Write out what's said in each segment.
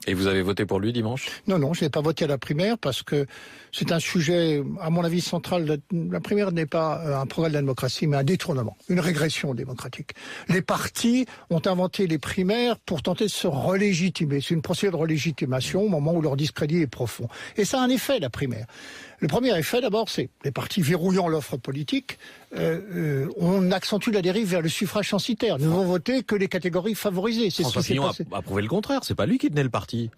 Et vous avez voté pour lui dimanche ? Non, je n'ai pas voté à la primaire parce que c'est un sujet, à mon avis, central. La primaire n'est pas un progrès de la démocratie, mais un détournement, une régression démocratique. Les partis ont inventé les primaires pour tenter de se relégitimer. C'est une procédure de relégitimation au moment où leur discrédit est profond. Et ça a un effet, la primaire. Le premier effet, d'abord, c'est les partis verrouillant l'offre politique. On accentue la dérive vers le suffrage censitaire. Nous n'avons voté que les catégories favorisées. C'est François Fillon a prouvé le contraire. C'est pas lui qui tenait le parti.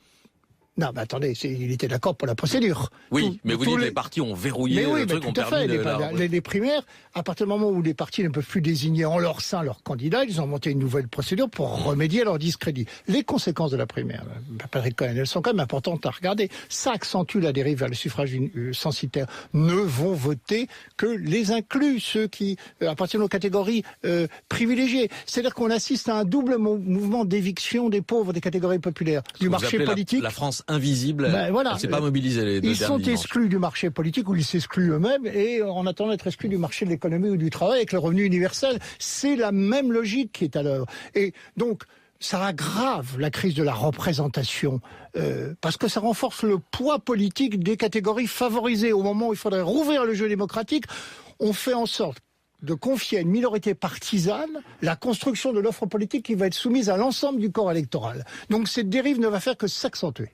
Non, mais attendez, il était d'accord pour la procédure. Oui, mais vous dites que les partis ont verrouillé le truc, ont permis les primaires, à partir du moment où les partis ne peuvent plus désigner en leur sein leurs candidats, ils ont monté une nouvelle procédure pour remédier à leur discrédit. Les conséquences de la primaire, Patrick Cohen, elles sont quand même importantes à regarder. Ça accentue la dérive vers le suffrage censitaire. Ne vont voter que les inclus, ceux qui appartiennent aux catégories privilégiées. C'est-à-dire qu'on assiste à un double mouvement d'éviction des pauvres des catégories populaires, du marché politique. La France invisible, voilà. Elle ne s'est pas mobilisée les deux Ils sont dimanche. exclus du marché politique ou ils s'excluent eux-mêmes et en attendant d'être exclus du marché de l'économie ou du travail avec le revenu universel. C'est la même logique qui est à l'œuvre. Et donc, ça aggrave la crise de la représentation parce que ça renforce le poids politique des catégories favorisées. Au moment où il faudrait rouvrir le jeu démocratique, on fait en sorte de confier à une minorité partisane la construction de l'offre politique qui va être soumise à l'ensemble du corps électoral. Donc cette dérive ne va faire que s'accentuer.